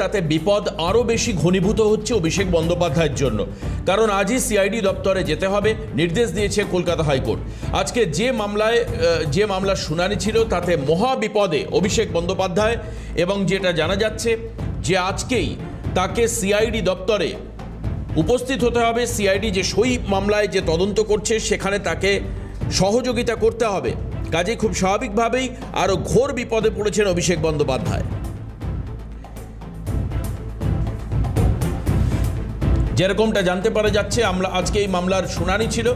তাতে বিপদ আরও বেশি ঘনীভূত হচ্ছে অভিষেক বন্দ্যোপাধ্যায়ের জন্য। কারণ আজই সিআইডি দপ্তরে যেতে হবে, নির্দেশ দিয়েছে কলকাতা হাইকোর্ট। আজকে যে মামলার শুনানি ছিল তাতে মহা বিপদে অভিষেক বন্দ্যোপাধ্যায়, এবং যেটা জানা যাচ্ছে যে আজকেই তাকে সিআইডি দপ্তরে উপস্থিত হতে হবে। সিআইডি যে সই মামলায় যে তদন্ত করছে সেখানে তাকে সহযোগিতা করতে হবে। কাজেই খুব স্বাভাবিকভাবেই আরও ঘোর বিপদে পড়েছেন অভিষেক বন্দ্যোপাধ্যায়। যেরকমটা জানতে পারা যাচ্ছে, আজকে এই মামলার শুনানি ছিল,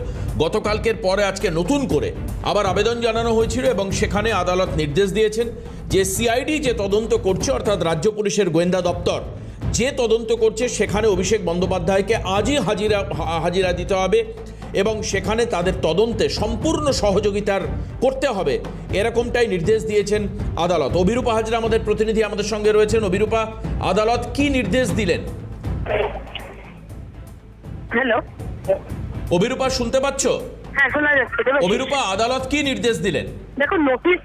গতকালকের পরে আজকে নতুন করে আবার আবেদন জানানো হয়েছিল এবং সেখানে আদালত নির্দেশ দিয়েছেন যে সিআইডি যে তদন্ত করছে, অর্থাৎ রাজ্য পুলিশের গোয়েন্দা দপ্তর যে তদন্ত করছে সেখানে অভিষেক বন্দ্যোপাধ্যায়কে আজই হাজিরা দিতে হবে এবং সেখানে তাদের তদন্তে সম্পূর্ণ সহযোগিতার করতে হবে, এরকমটাই নির্দেশ দিয়েছেন আদালত। অভিরূপা হাজরা আমাদের প্রতিনিধি আমাদের সঙ্গে রয়েছেন। অভিরূপা, আদালত কি নির্দেশ দিলেন? হ্যালো অভিরূপা, শুনতে পাচ্ছ? হ্যাঁ, শোনা যাচ্ছে। অভিরূপা, আদালত কি নির্দেশ দিলেন? দেখো, নোটিশ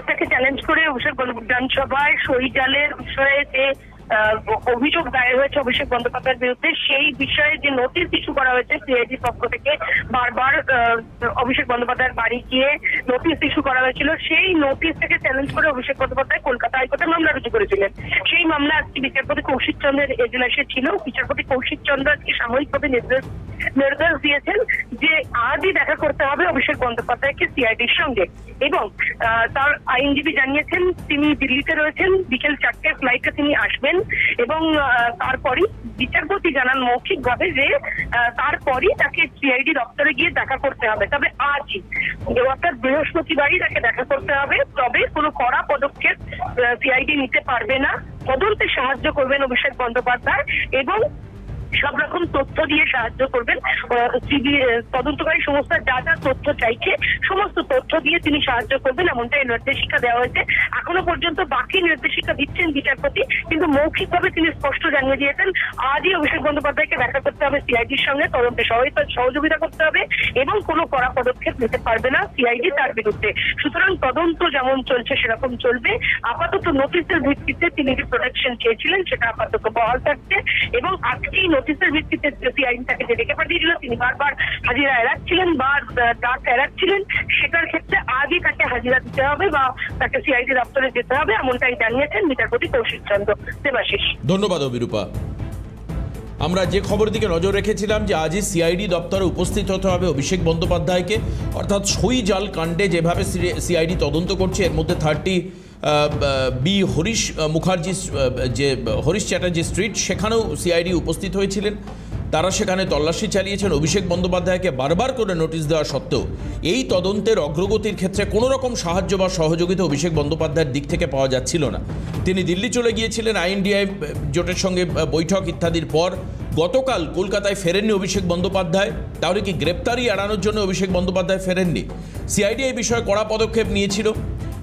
থেকে চ্যালেঞ্জ করে অভিষেক বিধানসভায় সই জালের বিষয়ে যে অভিযোগ দায়ের হয়েছে অভিষেক বন্দ্যোপাধ্যায়ের বিরুদ্ধে, সেই বিষয়ে যে নোটিশ ইস্যু করা হয়েছে সিআইডি পক্ষ থেকে, বারবার অভিষেক বন্দ্যোপাধ্যায়ের বাড়ি গিয়ে নোটিশ ইস্যু করা হয়েছিল। সেই নোটিশ থেকে চ্যালেঞ্জ করে অভিষেক বন্দ্যোপাধ্যায় কলকাতা হাইকোর্টে মামলা রুজু করেছিলেন। সেই মামলা আজকে বিচারপতি কৌশিক চন্দ্রের এজলাসে ছিল। বিচারপতি কৌশিক চন্দ্র আজকে সাময়িকভাবে নির্দেশ দিয়েছেন যে আজই দেখা করতে হবে অভিষেক বন্দ্যোপাধ্যায়কে সিআইডির সঙ্গে, এবং তার আইনজীবী জানিয়েছেন তিনি দিল্লিতে রয়েছেন, বিকেল 4টায় ফ্লাইটে তিনি আসবেন এবং তারপরই বিচারপতি জানান মৌখিকভাবে যে তারপরই তাকে সিআইডি দপ্তরে গিয়ে দেখা করতে হবে। তবে আজই অর্থাৎ বৃহস্পতিবারই তাকে দেখা করতে হবে, তবে কোনো কড়া পদক্ষেপ সিআইডি নিতে পারবে না। তদন্তে সাহায্য করবেন অভিষেক বন্দ্যোপাধ্যায় এবং সব রকম তথ্য দিয়ে সাহায্য করবেন। তদন্তকারী সংস্থা যা যা তথ্য চাইছে সমস্ত তথ্য দিয়ে তিনি সাহায্য করবেন, এমনটাই নির্দেশিকা দেওয়া হয়েছে। এখনো পর্যন্ত বাকি নির্দেশিকা দিচ্ছেন বিচারপতি, কিন্তু মৌখিকভাবে তিনি স্পষ্ট জানিয়ে দিয়েছেন আজই অভিষেক বন্দ্যোপাধ্যায়কে দেখা করতে হবে সিআইডির সঙ্গে, তদন্তে সহযোগিতা করতে হবে এবং কোনো কড়া পদক্ষেপ নিতে পারবে না সিআইডি তার বিরুদ্ধে। সুতরাং তদন্ত যেমন চলছে সেরকম চলবে। আপাতত নোটিশের ভিত্তিতে তিনি যে প্রোটেকশন চেয়েছিলেন সেটা আপাতত বহাল থাকছে, এবং আজকেই নোটিশের ভিত্তিতে সিআইডি তাকে যে ডেকে পাঠিয়েছিল, তিনি বারবার হাজিরা এড়াচ্ছিলেন বা ডাক এড়াচ্ছিলেন, সেটার ক্ষেত্রে আজই তাকে হাজিরা দিতে হবে বা তাকে সিআইডি দপ্তরে যেতে হবে, এমনটাই জানিয়েছেন বিচারপতি কৌশিক চন্দ্র। দেবাশিস, ধন্যবাদ অভিরূপা। আমরা যে খবর দিকে নজর রেখেছিলাম যে আজই সিআইডি দপ্তরে উপস্থিত হতে হবে অভিষেক বন্দ্যোপাধ্যায়কে, অর্থাৎ সই জাল কাণ্ডে যেভাবে সিআইডি তদন্ত করছে, এর মধ্যে 30 বি হরিশ মুখার্জি যে হরিশ চ্যাটার্জি স্ট্রিট, সেখানেও সিআইডি উপস্থিত হয়েছিলেন। তারা সেখানে তল্লাশি চালিয়েছেন। অভিষেক বন্দ্যোপাধ্যায়কে বারবার করে নোটিশ দেওয়া সত্ত্বেও এই তদন্তের অগ্রগতির ক্ষেত্রে কোনো রকম সাহায্য বা সহযোগিতা অভিষেক বন্দ্যোপাধ্যায়ের দিক থেকে পাওয়া যাচ্ছিল না। তিনি দিল্লি চলে গিয়েছিলেন আইএনডিআই জোটের সঙ্গে বৈঠক ইত্যাদির পর। গতকাল কলকাতায় ফেরেননি অভিষেক বন্দ্যোপাধ্যায়। তাহলে কি গ্রেপ্তারি এড়ানোর জন্য অভিষেক বন্দ্যোপাধ্যায় ফেরেননি? সিআইডি এই বিষয়ে কড়া পদক্ষেপ নিয়েছিল,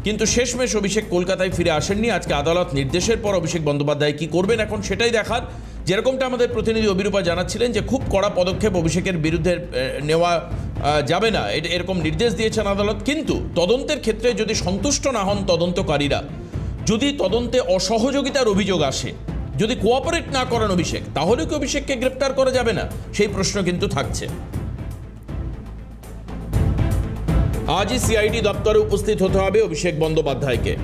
কিন্তু শেষমেশ অভিষেক কলকাতায় ফিরে আসেননি। আজকে আদালত নির্দেশের পর অভিষেক বন্দ্যোপাধ্যায় কি করবেন এখন সেটাই দেখার। যেরকমটা আমাদের প্রতিনিধি অভিরূপা জানাচ্ছিলেন যে খুব কড়া পদক্ষেপ অভিষেকের বিরুদ্ধে নেওয়া যাবে না, এরকম নির্দেশ দিয়েছেন আদালত। কিন্তু তদন্তের ক্ষেত্রে যদি সন্তুষ্ট না হন তদন্তকারীরা, যদি তদন্তে অসহযোগিতার অভিযোগ আসে, যদি কোঅপারেট না করেন অভিষেক, তাহলে কি অভিষেককে গ্রেপ্তার করা যাবে না? সেই প্রশ্ন কিন্তু থাকছে। আজই সিআইডি দপ্তরে উপস্থিত হতে হবে অভিষেক বন্দ্যোপাধ্যায়কে।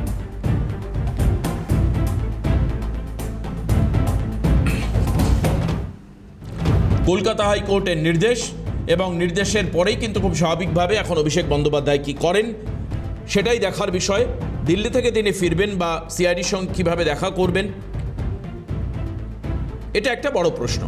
কলকাতা হাইকোর্টের নির্দেশ, এবং নির্দেশের পরেই কিন্তু খুব স্বাভাবিকভাবে এখন অভিষেক বন্দ্যোপাধ্যায় কি করেন সেটাই দেখার বিষয়। দিল্লি থেকে তিনি ফিরবেন বা সিআইডির সঙ্গে কীভাবে দেখা করবেন, এটা একটা বড় প্রশ্ন।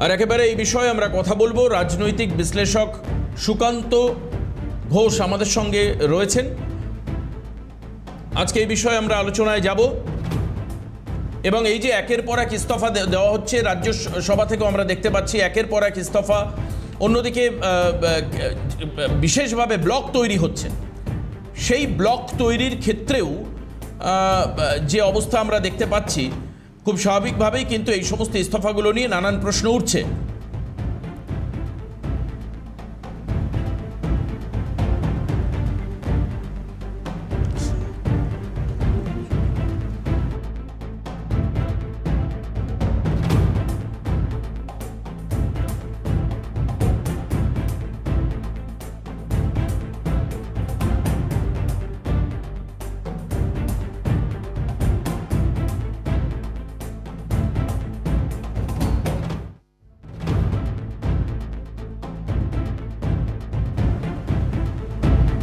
আর একেবারে এই বিষয়ে আমরা কথা বলবো। রাজনৈতিক বিশ্লেষক সুকান্ত ঘোষ আমাদের সঙ্গে রয়েছেন। আজকে এই বিষয়ে আমরা আলোচনায় যাব, এবং এই যে একের পর এক ইস্তফা দেওয়া হচ্ছে রাজ্য সভা থেকেও আমরা দেখতে পাচ্ছি একের পর এক ইস্তফা অন্যদিকে বিশেষভাবে ব্লক তৈরি হচ্ছে, সেই ব্লক তৈরির ক্ষেত্রেও যে অবস্থা আমরা দেখতে পাচ্ছি, খুব স্বাভাবিকভাবেই কিন্তু এই সমস্ত ইস্তফাগুলো নিয়ে নানান প্রশ্ন উঠছে।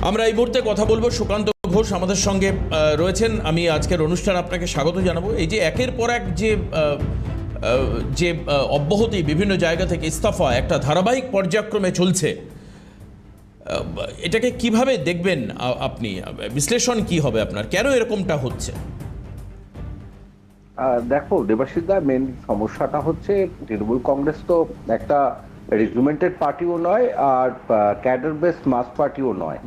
আমরা এই মুহূর্তে কথা বলবো সুকান্ত ঘোষ আমাদের সঙ্গে রয়েছেন। আমি আজকের অনুষ্ঠান আপনাকে স্বাগত জানাবো। এই যে একের পর এক যে অব্যাহতি বিভিন্ন জায়গা থেকে ইস্তফা একটা ধারাবাহিক পর্যায়ক্রমে চলছে, এটাকে কিভাবে দেখবেন আপনি? বিশ্লেষণ কি হবে আপনার, কেন এরকমটা হচ্ছে? দেখো দেবাশিসদা, মেন সমস্যাটা হচ্ছে তৃণমূল কংগ্রেস তো একটা রেজিমেন্টেড পার্টিও নয় আর ক্যাডার বেস মাস পার্টিও নয়।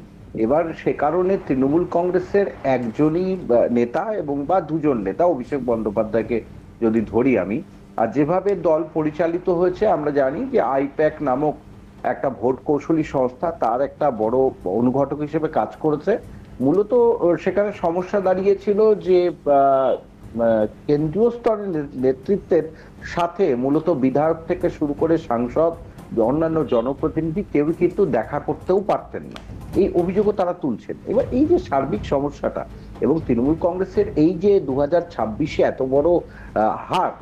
এবার সে কারণে তৃণমূল কংগ্রেসের একজনই নেতা এবং বা দুজন নেতা, অভিষেক বন্দ্যোপাধ্যায়কে যদি ধরি আমি, আর যেভাবে দল পরিচালিত হয়েছে আমরা জানি যে আইপ্যাক নামক একটা ভোট কৌশলী সংস্থা তার একটা বড় অনুঘটক হিসেবে কাজ করেছে। মূলত সেখানে সমস্যা দাঁড়িয়েছিল যে কেন্দ্রীয় স্তরের নেতৃত্বের সাথে মূলত বিধায়ক থেকে শুরু করে সাংসদ, অন্যান্য জনপ্রতিনিধি কেউ কিন্তু দেখা করতেও পারতেন না, এই অভিযোগও তারা তুলছেন। এবার এই যে সার্বিক সমস্যাটা এবং তৃণমূল কংগ্রেসের এই যে 2026-এ এত বড় হার,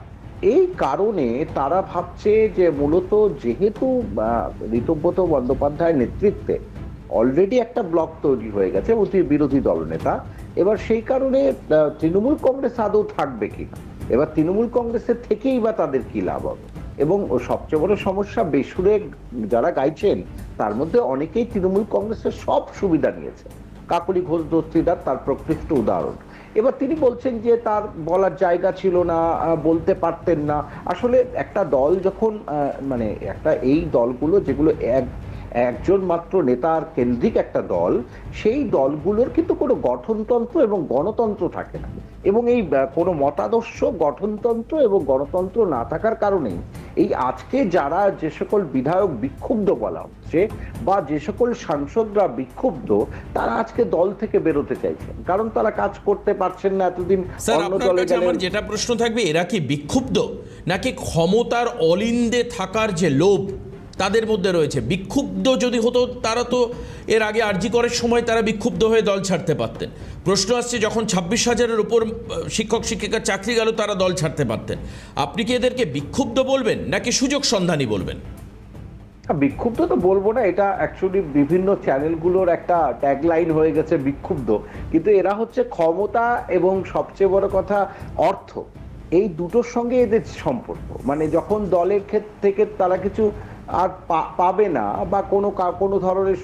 এই কারণে তারা ভাবছে যে মূলত যেহেতু ঋতব্রত বন্দ্যোপাধ্যায়ের নেতৃত্বে অলরেডি একটা ব্লক তৈরি হয়ে গেছে বিরোধী দলনেতা, এবার সেই কারণে তৃণমূল কংগ্রেস আদৌ থাকবে কিনা, এবার তৃণমূল কংগ্রেসের থেকেই বা তাদের কি লাভ হবে। এবং সবচেয়ে বড় সমস্যা, বেসুরে যারা গাইছেন তার মধ্যে অনেকেই তৃণমূল কংগ্রেসের সব সুবিধা নিয়েছে। কাকলি ঘোষ দস্তিদার তার প্রকৃষ্ট উদাহরণ। এবার তিনি বলছেন যে তার বলার জায়গা ছিল না, বলতে পারতেন না। আসলে একটা দল যখন মানে একটা এই দলগুলো যেগুলো একজন মাত্র নেতার কেন্দ্রিক একটা দল, সেই দলগুলোর কিন্তু কোনো গঠনতন্ত্র এবং গণতন্ত্র থাকে না। এবং এই কোনো মতাদর্শ, গঠনতন্ত্র এবং গণতন্ত্র না থাকার কারণেই এই আজকে যারা যে সকল বিধায়ক বিক্ষুব্ধ বলা হচ্ছে বা যে সকল সাংসদরা বিক্ষুব্ধ, তারা আজকে দল থেকে বেরোতে চাইছেন, কারণ তারা কাজ করতে পারছেন না এতদিন। স্যার, আপনার কাছে আমার যেটা প্রশ্ন থাকবে, এরা কি বিক্ষুব্ধ নাকি ক্ষমতার অলিন্দে থাকার যে লোভ তাদের মধ্যে রয়েছে? বিক্ষুব্ধ যদি হতো তারা তো এর আগে আরজি করার সময় তারা বিক্ষুব্ধ হয়ে দল ছাড়তে পারতেন। প্রশ্ন আসছে যখন 26,000-এর উপর শিক্ষক শিক্ষিকার চাকরি গেল তারা দল ছাড়তে পারতেন। আপনি কি এদেরকে বিক্ষুব্ধ বলবেন নাকি সুযোগ সন্ধানী বলবেন? বিক্ষুব্ধ তো বলবো না, এটা অ্যাকচুয়ালি বিভিন্ন চ্যানেলগুলোর একটা ট্যাগলাইন হয়ে গেছে বিক্ষুব্ধ, কিন্তু এরা হচ্ছে ক্ষমতা এবং সবচেয়ে বড় কথা অর্থ, এই দুটোর সঙ্গে এদের সম্পর্ক। মানে যখন দলের ক্ষেত্র থেকে তারা কিছু আর পাবে না বা কোনো ধরনের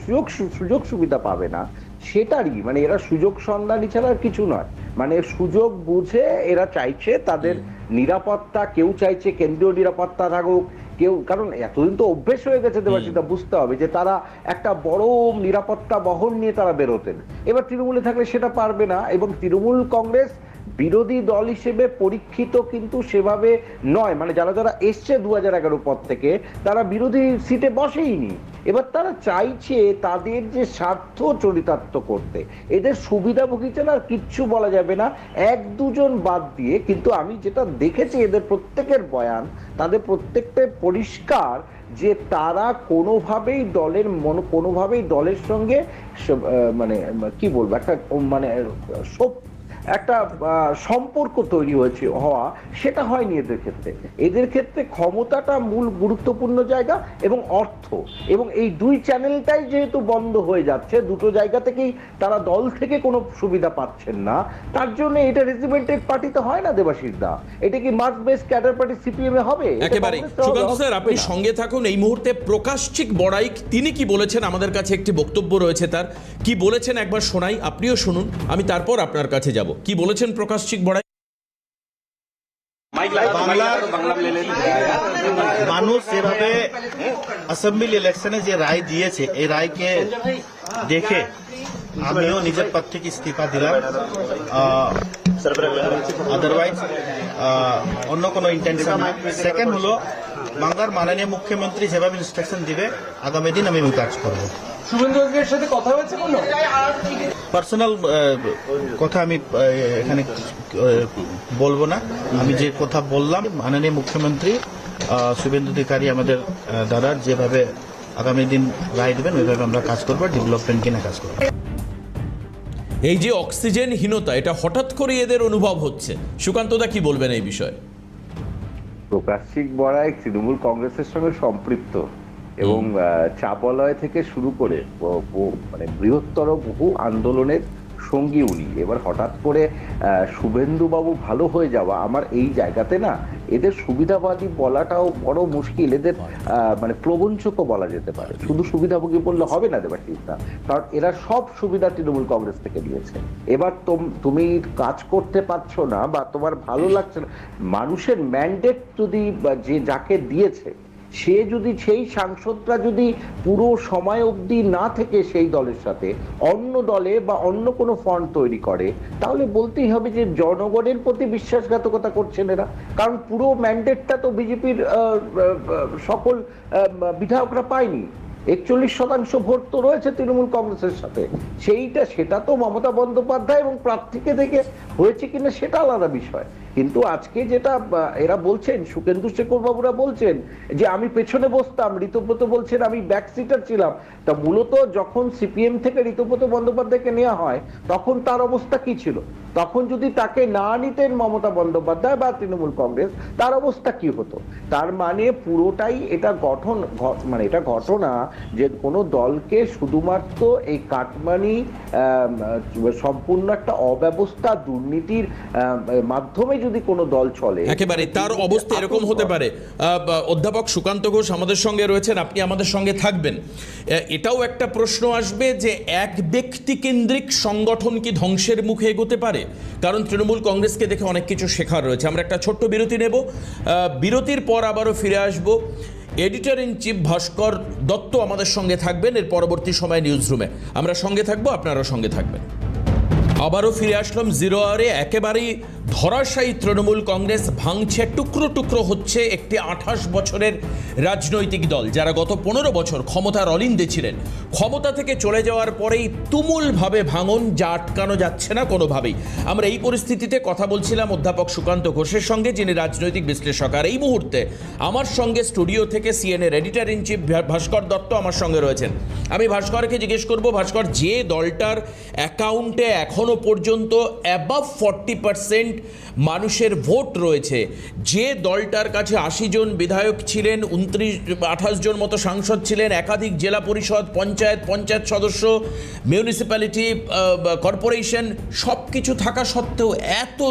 সুযোগ সুবিধা পাবে না, সেটারই মানে এরা সুযোগ সন্ধানী ছাড়া আর কিছু নয়। মানে সুযোগ বুঝে এরা চাইছে তাদের নিরাপত্তা, কেউ চাইছে কেন্দ্রীয় নিরাপত্তা থাকুক, কেউ, কারণ এতদিন তো অভ্যেস হয়ে গেছে দেবাশিসদা, বুঝতে হবে যে তারা একটা বড় নিরাপত্তা বহন নিয়ে তারা বেরোতেন। এবার তৃণমূলে থাকলে সেটা পারবে না। এবং তৃণমূল কংগ্রেস বিরোধী দল হিসেবে পরীক্ষিত কিন্তু সেভাবে নয়। মানে যারা যারা এসছে 2011 পর থেকে তারা বিরোধী সিটে বসেইনি। এবার তারা চাইছে তাদের যে স্বার্থ চরিতার্থ করতে, এদের সুবিধাভোগী ছাড়া আর কিচ্ছু বলা যাবে না, এক দুজন বাদ দিয়ে। কিন্তু আমি যেটা দেখেছি এদের প্রত্যেকের বয়ান, তাদের প্রত্যেকটা পরিষ্কার যে তারা কোনোভাবেই দলের সঙ্গে মানে কি বলবো, একটা মানে একটা সম্পর্ক তৈরি হওয়া সেটা হয়নি এদের ক্ষেত্রে। এদের ক্ষেত্রে ক্ষমতাটা মূল গুরুত্বপূর্ণ জায়গা এবং অর্থ, এবং এই দুই চ্যানেলটাই যেহেতু বন্ধ হয়ে যাচ্ছে, দুটো জায়গা থেকেই তারা দল থেকে কোনো সুবিধা পাচ্ছেন না, তার জন্য এটা রেজিমেন্টেড পার্টিতে হয় না দেবাশিসদা। এটা কি mark base cadre party CPM এ হবে? একেবারে। সুকান্ত স্যার, আপনি সঙ্গে থাকুন। এই মুহূর্তে প্রকাশচিক বড়াইক তিনি কি বলেছেন আমাদের কাছে একটি বক্তব্য রয়েছে, তার কি বলেছেন একবার শোনাই, আপনিও শুনুন, আমি তারপর আপনার কাছে যাব। কি বলেছেন প্রকাশচিক বড়াই? বাংলার মানুষ যেভাবে অ্যাসেম্বলি ইলেকশনে যে রায় দিয়েছে, এই রায়কে দেখে আমিও নিজের পদ থেকে ইস্তিফা দিলাম। আদারওয়াইজ অন্য কোনো ইন্টেনশন নাই। সেকেন্ড হলো, বাংলার মাননীয় মুখ্যমন্ত্রী যেভাবে ইনস্ট্রাকশন দিবে আগামী দিন আমি কাজ করব। শুভেন্দু অধিকারীর সাথে কথা হয়েছে কোনো? পার্সোনাল কথা আমি এখানে বলবো না। আমি যে কথা বললাম, মাননীয় মুখ্যমন্ত্রী শুভেন্দু অধিকারী আমাদের দাদার যেভাবে আগামী দিন রায় দেবেন ওইভাবে আমরা কাজ করবো, ডেভেলপমেন্ট কিনে কাজ করবো। এই যে অক্সিজেনহীনতা, এটা হঠাৎ করে এদের অনুভব হচ্ছে, সুকান্তদা কি বলবেন এই বিষয়ে? প্রকাশ্যিক বড়াই তৃণমূল কংগ্রেসের সঙ্গে সম্পৃক্ত এবং চাপালয় থেকে শুরু করে মানে বৃহত্তর বহু আন্দোলনের সঙ্গী উনি। এবার হঠাৎ করে শুভেন্দু বাবু ভালো হয়ে যাওয়া, আমার এই জায়গাতে না এদের সুবিধাবাদী বলাটাও বড় মুশকিল। এদের মানে প্রবঞ্চকও বলা যেতে পারে। শুধু সুবিধাভোগী বললে হবে না দেবাশিস দা, কারণ এরা সব সুবিধা তৃণমূল কংগ্রেস থেকে নিয়েছে। এবার তুমি কাজ করতে পারছো না বা তোমার ভালো লাগছে না, মানুষের ম্যান্ডেট যদি যে যাকে দিয়েছে সে যদি, সেই সাংসদরা যদি পুরো সময় অবধি না থেকে সেই দলের সাথে অন্য দলে বা অন্য কোনো ফ্রন্ট তৈরি করে, তাহলে বলতেই হবে যে জনগণের প্রতি বিশ্বাসঘাতকতা করছেন এরা। কারণ পুরো ম্যান্ডেটটা তো বিজেপির সকল বিধায়করা পায়নি। 41% ভোট তো রয়েছে তৃণমূল কংগ্রেসের সাথে। সেটা তো মমতা বন্দ্যোপাধ্যায় এবং প্রার্থীকে দেখে হয়েছে কিনা সেটা আলাদা বিষয়। কিন্তু আজকে যেটা এরা বলছেন, সুকেন্দু শেখর বাবুরা বলছেন যে আমি পেছনে বসতাম, ঋতব্রত বলছেন আমি ব্যাক সিটার ছিলাম। তা মূলত যখন সিপিএম থেকে ঋতব্রত বন্দ্যোপাধ্যায়কে নেওয়া হয় তখন তার অবস্থা কি ছিল? তখন যদি তাকে না নিতেন মমতা বন্দ্যোপাধ্যায় বা তৃণমূল কংগ্রেস, তার অবস্থা কি হতো? তার মানে পুরোটাই এটা মানে এটা ঘটনা যে কোনো দলকে শুধুমাত্র এই কাটমানি সম্পূর্ণ একটা অব্যবস্থা, দুর্নীতির মাধ্যমে যদি কোনো দল চলে, একেবারে তার অবস্থা এরকম হতে পারে। অধ্যাপক সুকান্ত ঘোষ আমাদের সঙ্গে রয়েছেন, আপনি আমাদের সঙ্গে থাকবেন। এটাও একটা প্রশ্ন আসবে যে এক ব্যক্তি কেন্দ্রিক সংগঠন কি ধ্বংসের মুখে এগোতে পারে? কারণ তৃণমূল কংগ্রেসকে দেখে অনেক কিছু শেখার রয়েছে। আমরা একটা ছোট্ট বিরতি নেব, বিরতির পর আবারও ফিরে আসব। এডিটর ইন চিফ ভাস্কর দত্ত আমাদের সঙ্গে থাকবেন এর পরবর্তী সময় নিউজ রুমে। আমরা সঙ্গে থাকবো, আপনারাও সঙ্গে থাকবেন। আবারও ফিরে আসলাম জিরো আওয়ারে। একেবারেই ধরাশায়ী তৃণমূল কংগ্রেস ভাঙছে, টুকরো টুকরো হচ্ছে একটি 28 বছরের রাজনৈতিক দল, যারা গত 15 বছর ক্ষমতার অলিন্দে ছিলেন। ক্ষমতা থেকে চলে যাওয়ার পরেই তুমুলভাবে ভাঙন, যা আটকানো যাচ্ছে না কোনোভাবেই। আমরা এই পরিস্থিতিতে কথা বলছিলাম অধ্যাপক সুকান্ত ঘোষের সঙ্গে, যিনি রাজনৈতিক বিশ্লেষক। আর এই মুহূর্তে আমার সঙ্গে স্টুডিও থেকে সিএনএর এডিটর ইন চিফ ভাস্কর দত্ত আমার সঙ্গে রয়েছেন। আমি ভাস্করকে জিজ্ঞেস করব, ভাস্কর, যে দলটার অ্যাকাউন্টে এখনো পর্যন্ত অ্যাবাভ 40% মানুষের ভোট রয়েছে, যে দলটার কাছে 80 জন বিধায়ক ছিলেন, 28 জন মতো সাংসদ ছিলেন, একাধিক জেলা পরিষদ, পঞ্চায়েত সদস্য, মিউনিসিপ্যালিটি, কর্পোরেশন, সব কিছু থাকা সত্ত্বেও এত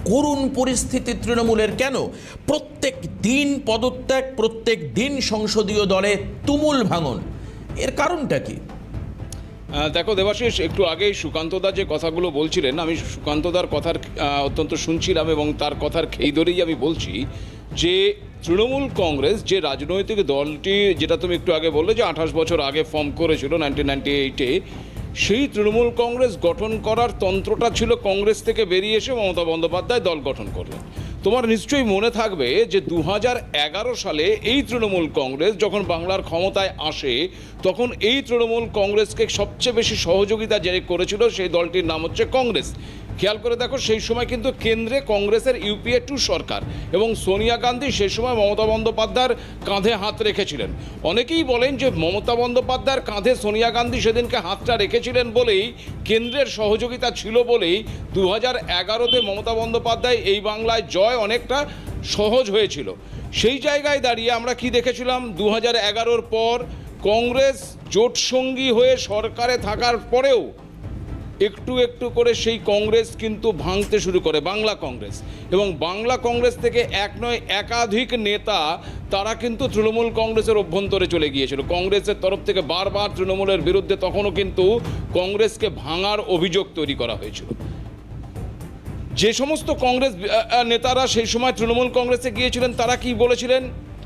করুণ পরিস্থিতি তৃণমূলের কেন? প্রত্যেক দিন পদত্যাগ, প্রত্যেক দিন সংসদীয় দলে তুমুল ভাঙন, এর কারণটা কি? দেখো দেবাশিস, একটু আগেই সুকান্তদা যে কথাগুলো বলছিলেন, আমি সুকান্তদার কথার অত্যন্ত শুনছিলাম এবং তার কথার খেই ধরেই আমি বলছি যে তৃণমূল কংগ্রেস যে রাজনৈতিক দলটি, যেটা তুমি একটু আগে বললে যে 28 বছর আগে ফর্ম করেছিল 1998-এ, সেই তৃণমূল কংগ্রেস গঠন করার তন্ত্রটা ছিল কংগ্রেস থেকে বেরিয়ে এসে মমতা বন্দ্যোপাধ্যায় দল গঠন করলেন। তোমার নিশ্চয়ই মনে থাকবে যে 2011 সালে এই তৃণমূল কংগ্রেস যখন বাংলার ক্ষমতায় আসে, তখন এই তৃণমূল কংগ্রেসকে সবচেয়ে বেশি সহযোগিতা যে করেছিল সেই দলটির নাম হচ্ছে কংগ্রেস। খেয়াল করে দেখো, সেই সময় কিন্তু কেন্দ্রে কংগ্রেসের ইউপিএ 2 সরকার এবং সোনিয়া গান্ধী সেই সময় মমতা বন্দ্যোপাধ্যায়ের কাঁধে হাত রেখেছিলেন। অনেকেই বলেন যে মমতা বন্দ্যোপাধ্যায়ের কাঁধে সোনিয়া গান্ধী সেদিনকে হাতটা রেখেছিলেন বলেই, কেন্দ্রের সহযোগিতা ছিল বলেই 2011-তে মমতা বন্দ্যোপাধ্যায় এই বাংলায় জয় অনেকটা সহজ হয়েছিল। সেই জায়গায় দাঁড়িয়ে আমরা কি দেখেছিলাম, 2011-র পর কংগ্রেস জোটসঙ্গী হয়ে সরকারে থাকার পরেও একটু একটু করে সেই কংগ্রেস কিন্তু ভাঙতে শুরু করে, বাংলা কংগ্রেস। এবং বাংলা কংগ্রেস থেকে এক নয় একাধিক নেতা তারা কিন্তু তৃণমূল কংগ্রেসের অভ্যন্তরে চলে গিয়েছিল। কংগ্রেসের তরফ থেকে বারবার তৃণমূলের বিরুদ্ধে তখনও কিন্তু কংগ্রেসকে ভাঙার অভিযোগ তৈরি করা হয়েছিল। যে সমস্ত কংগ্রেস নেতারা সেই সময় তৃণমূল কংগ্রেসে গিয়েছিলেন তারা কি বলেছিলেন?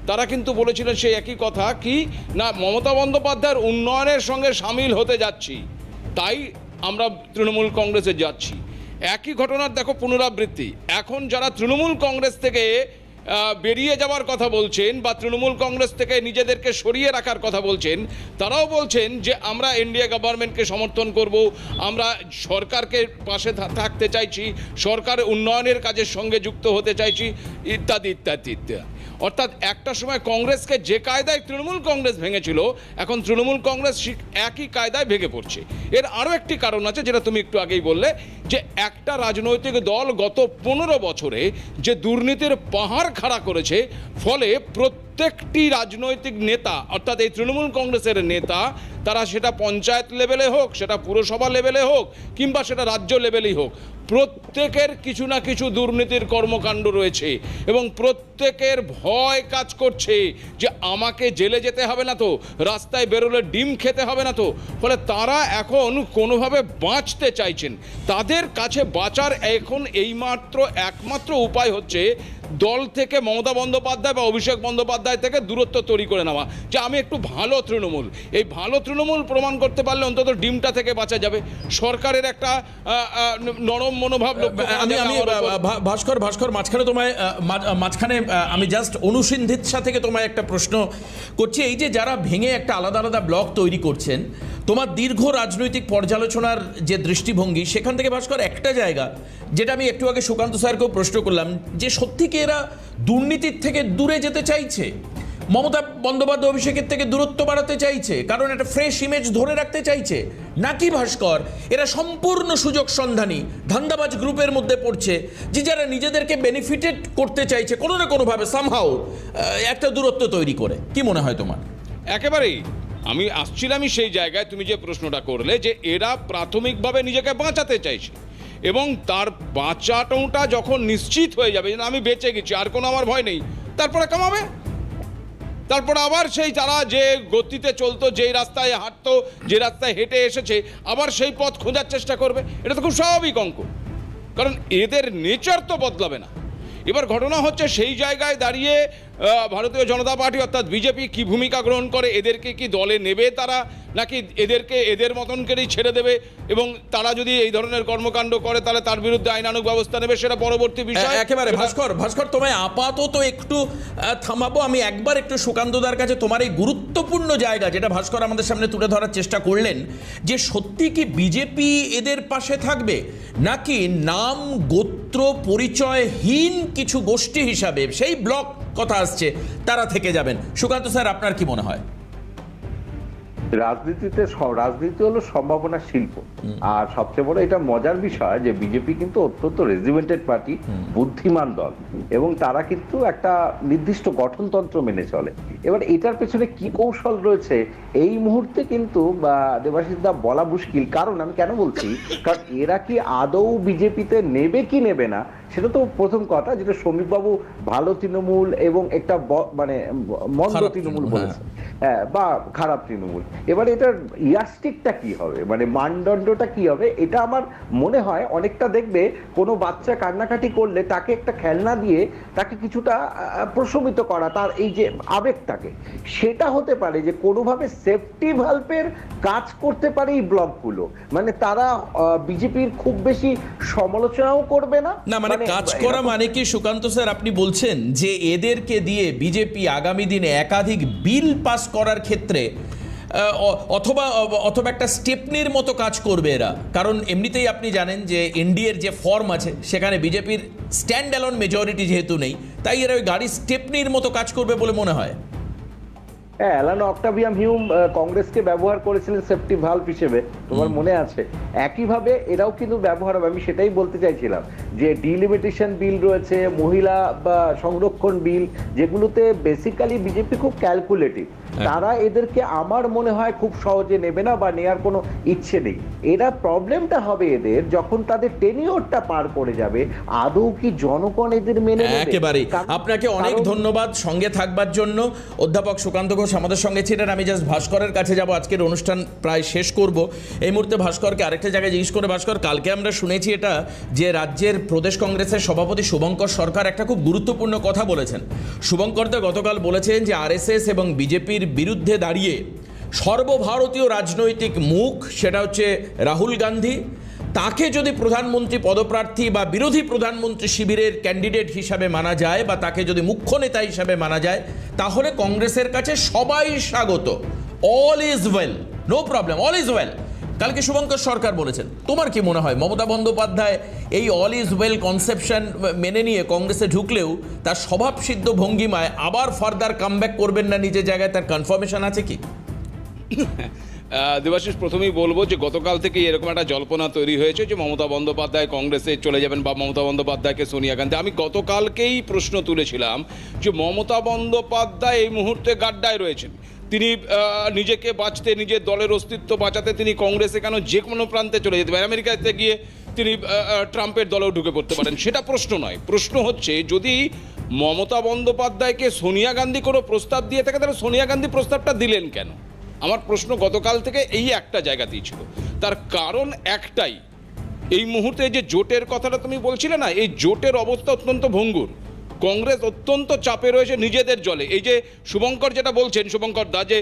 তারা কিন্তু বলেছিলেন সেই একই কথা, কি না মমতা বন্দ্যোপাধ্যায়ের উন্নয়নের সঙ্গে সামিল হতে যাচ্ছি, তাই আমরা তৃণমূল কংগ্রেসে যাচ্ছি। একই ঘটনার দেখো পুনরাবৃত্তি। এখন যারা তৃণমূল কংগ্রেস থেকে বেরিয়ে যাওয়ার কথা বলছেন বা তৃণমূল কংগ্রেস থেকে নিজেদেরকে সরিয়ে রাখার কথা বলছেন, তারাও বলছেন যে আমরা এনডিএ গভর্নমেন্টকে সমর্থন করব, আমরা সরকারকে পাশে থাকতে চাইছি, সরকারের উন্নয়নের কাজের সঙ্গে যুক্ত হতে চাইছি, ইত্যাদি ইত্যাদি ইত্যাদি। অর্থাৎ একটা সময় কংগ্রেসকে যে কায়দায় তৃণমূল কংগ্রেস ভেঙেছিল, এখন তৃণমূল কংগ্রেস একই কায়দায় ভেঙে পড়ছে। এর আরও একটি কারণ আছে, যেটা তুমি একটু আগেই বললে, যে একটা রাজনৈতিক দল গত 15 বছরে যে দুর্নীতির পাহাড় খাড়া করেছে, ফলে প্রত্যেকটি রাজনৈতিক নেতা, অর্থাৎ এই তৃণমূল কংগ্রেসের নেতা, তারা সেটা পঞ্চায়েত লেভেলে হোক, সেটা পুরসভা লেভেলে হোক, কিংবা সেটা রাজ্য লেভেলেই হোক, প্রত্যেকের কিছু না কিছু দুর্নীতির কর্মকাণ্ড রয়েছে এবং প্রত্যেকের ভয় কাজ করছে যে আমাকে জেলে যেতে হবে না তো, রাস্তায় বেরোলে ডিম খেতে হবে না তো। ফলে তারা এখন কোনোভাবে বাঁচতে চাইছেন। তাদের কাছে বাঁচার এখন একমাত্র উপায় হচ্ছে দল থেকে মমতা বন্দ্যোপাধ্যায় বা অভিষেক বন্দ্যোপাধ্যায় থেকে দূরত্ব তৈরি করে নেওয়া, যে আমি একটু ভালো তৃণমূল। এই ভালো তৃণমূল প্রমাণ করতে পারলে অন্তত ডিমটা থেকে বাঁচা যাবে। সরকারের একটা নরম মনোভাব। আমি ভাস্কর মাঝখানে আমি জাস্ট অনুসিন্ধিৎসা থেকে তোমায় একটা প্রশ্ন করছি। এই যে যারা ভেঙে একটা আলাদা আলাদা ব্লক তৈরি করছেন, তোমার দীর্ঘ রাজনৈতিক পর্যালোচনার যে দৃষ্টিভঙ্গি, সেখান থেকে ভাস্কর একটা জায়গা যেটা আমি একটু আগে সুকান্ত স্যারকেও প্রশ্ন করলাম, যে সত্যি কি এরা দুর্নীতির থেকে দূরে যেতে চাইছে, মমতা বন্দ্যোপাধ্যায় অভিষেকের থেকে দূরত্ব বাড়াতে চাইছে, কারণ একটা ফ্রেশ ইমেজ ধরে রাখতে চাইছে, নাকি ভাস্কর এরা সম্পূর্ণ সুযোগ সন্ধানী ধান্দাবাজ গ্রুপের মধ্যে পড়ছে, যে যারা নিজেদেরকে বেনিফিটেড করতে চাইছে কোনো না কোনোভাবে সামহাও একটা দূরত্ব তৈরি করে? কি মনে হয় তোমার? একেবারেই আমি আসছিলামই সেই জায়গায়, তুমি যে প্রশ্নটা করলে, যে এরা প্রাথমিকভাবে নিজেকে বাঁচাতে চাইছে এবং তার বাঁচানোটা যখন নিশ্চিত হয়ে যাবে যে আমি বেঁচে গেছি, আর কোনো আমার ভয় নেই, তারপরে কামাবে। তারপরে আবার সেই তারা যে গতিতে চলতো, যেই রাস্তায় হাঁটতো, যে রাস্তায় হেঁটে এসেছে, আবার সেই পথ খোঁজার চেষ্টা করবে। এটা তো খুব স্বাভাবিক অঙ্ক, কারণ এদের নেচার তো বদলাবে না। এবার ঘটনা হচ্ছে সেই জায়গায় দাঁড়িয়ে ভারতীয় জনতা পার্টি অর্থাৎ বিজেপি কি ভূমিকা গ্রহণ করে, এদেরকে কি দলে নেবে তারা, নাকি এদেরকে এদের মতন করেই ছেড়ে দেবে এবং তারা যদি এই ধরনের কর্মকাণ্ড করে তাহলে তার বিরুদ্ধে আইনানুগ ব্যবস্থা নেবে, সেটা পরবর্তী বিষয়। একেবারে ভাস্কর তোমায় আপাতত একটু থামাবো। আমি একবার একটু সুকান্তদার কাছে তোমার এই গুরুত্বপূর্ণ জায়গা, যেটা ভাস্কর আমাদের সামনে তুলে ধরার চেষ্টা করলেন, যে সত্যি কি বিজেপি এদের পাশে থাকবে, নাকি নাম গোত্র পরিচয়হীন কিছু গোষ্ঠী হিসাবে সেই ব্লক কথা আসছে তারা থেকে যাবেন? সুকান্ত স্যার, আপনার কি মনে হয়? রাজনীতি হলো সম্ভাবনা শিল্প। আর সবচেয়ে বড় এটা মজার বিষয় যে বিজেপি কিন্তু অত্যন্ত রেজিমেন্টেড পার্টি, বুদ্ধিমান দল, এবং তারা কিন্তু একটা নির্দিষ্ট গঠনতন্ত্র মেনে চলে। এবার এটার পেছনে কি কৌশল রয়েছে এই মুহূর্তে কিন্তু দেবাশিস দা বলা মুশকিল। কারণ আমি কেন বলছি, কারণ এরা কি আদৌ বিজেপিতে নেবে কি নেবে না সেটা তো প্রথম কথা, যেটা সমীপ বাবু ভালো তৃণমূল এবং একটা মানে মন্দ তৃণমূল বলেছে, বা খারাপ তৃণমূল। এবার এটার ইয়াস্টিকটা কি হবে, মানে মানদণ্ডটা কি হবে, এটা আমার মনে হয় অনেকটা দেখবে কোনো বাচ্চা কান্নাকাটি করলে তাকে একটা খেলনা দিয়ে তাকে কিছুটা প্রশমিত করা, তার এই যে আবেগটাকে, সেটা হতে পারে যে কোনোভাবে সেফটি ভালভের কাজ করতে পারে এই ব্লকগুলো। মানে তারা বিজেপির খুব বেশি সমালোচনাও করবে না। মানে কাজ করা মানে কি সুকান্ত স্যার আপনি বলছেন যে এদেরকে দিয়ে বিজেপি আগামী দিনে একাধিক বিল পাস করার ক্ষেত্রে অথবা একটা স্টেপনির মতো কাজ করবে এরা? কারণ এমনিতেই আপনি জানেন যে এনডিএর যে ফর্ম আছে সেখানে বিজেপির স্ট্যান্ড অ্যালোন মেজরিটি যেহেতু নেই, তাই এরা ওই গাড়ি স্টেপনির মতো কাজ করবে বলে মনে হয়। অ্যালান অক্টাভিয়াম হিউম কংগ্রেসকে ব্যবহার করেছিলেন সেফটি ভালভ হিসেবে, তোমার মনে আছে? একইভাবে এরাও কিন্তু ব্যবহার হবে। আমি সেটাই বলতে চাইছিলাম যে ডিলিমিটেশন বিল রয়েছে, মহিলা বা সংরক্ষণ বিল, যেগুলোতে বেসিক্যালি বিজেপি খুব ক্যালকুলেটিভ। তারা এদেরকে আমার মনে হয় খুব সহজে নেবে না বা নেওয়ার কোনো ইচ্ছে নেই। এরা প্রবলেমটা হবে এদের যখন তাদের টেনিওরটা পার করে যাবে, আদৌ কি জনগণ এদের মেনে নেবে? একেবারে। আপনাকে অনেক ধন্যবাদ সঙ্গে থাকবার জন্য। অধ্যাপক সুকান্ত ঘোষ ঘোষ আমাদের সঙ্গে ছিলেন। আমি জাস্ট ভাস্করের কাছে যাব, আজকের অনুষ্ঠান প্রায় শেষ করব। এই মুহূর্তে ভাস্করকে আরেকটা জায়গায় জিজ্ঞেস করে, ভাস্কর, কালকে আমরা শুনেছি এটা যে রাজ্যের প্রদেশ কংগ্রেসের সভাপতি শুভঙ্কর সরকার একটা খুব গুরুত্বপূর্ণ কথা বলেছেন। শুভঙ্করদা গতকাল বলেছেন যে আরএসএস এবং বিজেপির বিরুদ্ধে দাঁড়িয়ে সর্বভারতীয় রাজনৈতিক মুখ, সেটা হচ্ছে রাহুল গান্ধী, তাকে যদি প্রধানমন্ত্রী পদপ্রার্থী বা বিরোধী প্রধানমন্ত্রী শিবিরের ক্যান্ডিডেট হিসাবে মানা যায় বা তাকে যদি মুখ্য নেতা হিসাবে মানা যায়, তাহলে কংগ্রেসের কাছে সবাই স্বাগত। All is well, no problem, all is well. কালকে শুভঙ্কর সরকার বলেছেন। তোমার কি মনে হয় মমতা বন্দ্যোপাধ্যায় এই অল ইজ ওয়েল কনসেপশন মেনে নিয়ে কংগ্রেসে ঢুকলেও তার স্বভাবসিদ্ধ ভঙ্গিমায় আবার ফার্দার কামব্যাক করবেন না নিজের জায়গায়, তার কনফার্মেশন আছে কি? দেবাশিস, প্রথমেই বলবো যে গতকাল থেকে এরকম একটা জল্পনা তৈরি হয়েছে যে মমতা বন্দ্যোপাধ্যায় কংগ্রেসে চলে যাবেন বা মমতা বন্দ্যোপাধ্যায়কে সোনিয়া গান্ধী। আমি গতকালকেই প্রশ্ন তুলেছিলাম যে মমতা বন্দ্যোপাধ্যায় এই মুহূর্তে গাড্ডায় রয়েছেন। তিনি নিজেকে বাঁচতে, নিজের দলের অস্তিত্ব বাঁচাতে তিনি কংগ্রেসে কেন যে কোনো প্রান্তে চলে যেতে পারেন, আমেরিকাতে গিয়ে তিনি ট্রাম্পের দলেও ঢুকে পড়তে পারেন, সেটা প্রশ্ন নয়। প্রশ্ন হচ্ছে যদি মমতা বন্দ্যোপাধ্যায়কে সোনিয়া গান্ধী কোনো প্রস্তাব দিয়ে থাকে তাহলে সোনিয়া গান্ধী প্রস্তাবটা দিলেন কেন? আমার প্রশ্ন গতকাল থেকে এই একটা জায়গাতেই ছিল। তার কারণ একটাই, এই মুহূর্তে যে জোটের কথাটা তুমি বলছিলে না, এই জোটের অবস্থা অত্যন্ত ভঙ্গুর। কংগ্রেস অত্যন্ত চাপে রয়েছে নিজেদের জলে। এই যে শুভঙ্কর যেটা বলছেন, শুভঙ্কর দা, যে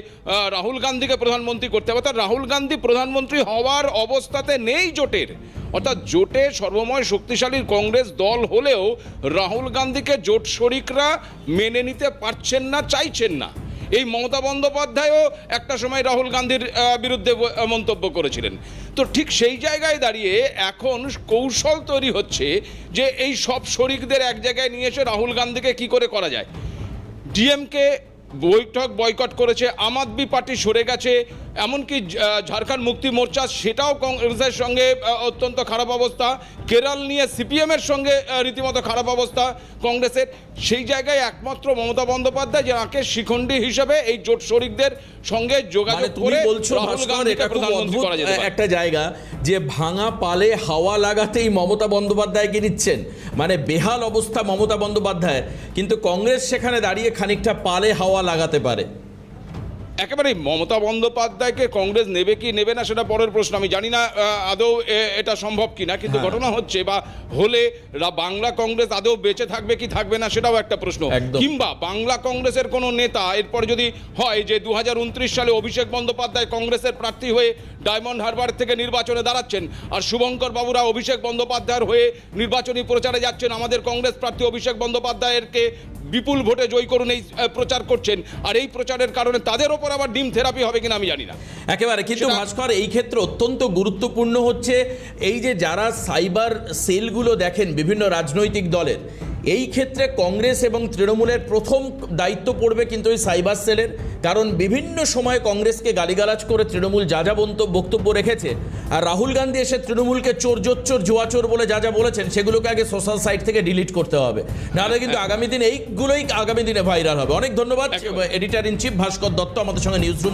রাহুল গান্ধীকে প্রধানমন্ত্রী করতে হবে, অর্থাৎ রাহুল গান্ধী প্রধানমন্ত্রী হওয়ার অবস্থাতে নেই জোটের। অর্থাৎ জোটে সর্বময় শক্তিশালী কংগ্রেস দল হলেও রাহুল গান্ধীকে জোট শরিকরা মেনে নিতে পারছেন না, চাইছেন না। এই মমতা বন্দ্যোপাধ্যায়ও একটা সময় রাহুল গান্ধীর বিরুদ্ধে মন্তব্য করেছিলেন। তো ঠিক সেই জায়গায় দাঁড়িয়ে এখন কৌশল তৈরি হচ্ছে যে এই সব শরিকদের এক জায়গায় নিয়ে এসে রাহুল গান্ধীকে কি করে করা যায়। ডিএমকে বৈঠক বয়কট করেছে, আম আদমি পার্টি সরে গেছে, এমনকি ঝাড়খণ্ড মুক্তি মোর্চা সেটাও কংগ্রেসের সঙ্গে অত্যন্ত খারাপ অবস্থা, কেরল নিয়ে সিপিএমের সঙ্গে রীতিমতো খারাপ অবস্থা কংগ্রেসের। সেই জায়গায় একমাত্র মমতা বন্দ্যোপাধ্যায় যাকে শিখণ্ডী হিসেবে এই জোট শরিকদের সঙ্গে যোগাযোগ করে রাহুল গান্ধীকে প্রধানমন্ত্রী করা যেতে পারে। একটা জায়গা যে ভাঙা পালে হাওয়া লাগাতেই মমতা বন্দ্যোপাধ্যায়কে নিচ্ছেন, মানে বেহাল অবস্থা মমতা বন্দ্যোপাধ্যায়, কিন্তু কংগ্রেস সেখানে দাঁড়িয়ে খানিকটা পালে হাওয়া লাগাতে পারে। একেবারে মমতা বন্দ্যোপাধ্যায়কে কংগ্রেস নেবে কি নেবে না সেটা পরের প্রশ্ন। আমি জানি না আদৌ এটা সম্ভব কি না, কিন্তু ঘটনা হচ্ছে বা হলে বাংলা কংগ্রেস আদৌ বেঁচে থাকবে কি থাকবে না সেটাও একটা প্রশ্ন। কিংবা বাংলা কংগ্রেসের কোনো নেতা এরপর যদি হয় যে 2029 সালে অভিষেক বন্দ্যোপাধ্যায় কংগ্রেসের প্রার্থী হয়ে ডায়মন্ড হারবার থেকে নির্বাচনে দাঁড়াচ্ছেন, আর শুভঙ্কর বাবুরা অভিষেক বন্দ্যোপাধ্যায়ের হয়ে নির্বাচনী প্রচারে যাচ্ছেন, আমাদের কংগ্রেস প্রার্থী অভিষেক বন্দ্যোপাধ্যায়কে বিপুল ভোটে জয় করুন এই প্রচার করছেন, আর এই প্রচারের কারণে তাদের ওপর আবার ডিম থেরাপি হবে কিনা আমি জানি না একেবারে। কিন্তু ভাস্কর, এই ক্ষেত্রে অত্যন্ত গুরুত্বপূর্ণ হচ্ছে এই যে যারা সাইবার সেলগুলো দেখেন বিভিন্ন রাজনৈতিক দলের, এই ক্ষেত্রে কংগ্রেস এবং তৃণমূলের প্রথম দায়িত্ব পড়বে কিন্তু এই সাইবার সেলের। কারণ বিভিন্ন সময় কংগ্রেসকে গালিগালাজ করে তৃণমূল যা যা বক্তব্য রেখেছে, আর রাহুল গান্ধী এসে তৃণমূলকে চোর জোচ্চোর জুয়াচোর বলে যা যা বলেছেন সেগুলোকে আগে সোশ্যাল সাইট থেকে ডিলিট করতে হবে, নাহলে কিন্তু আগামী দিনে এইগুলোই আগামী দিনে ভাইরাল হবে। অনেক ধন্যবাদ এডিটর ইন চিফ ভাস্কর দত্ত আমাদের সঙ্গে নিউজরুম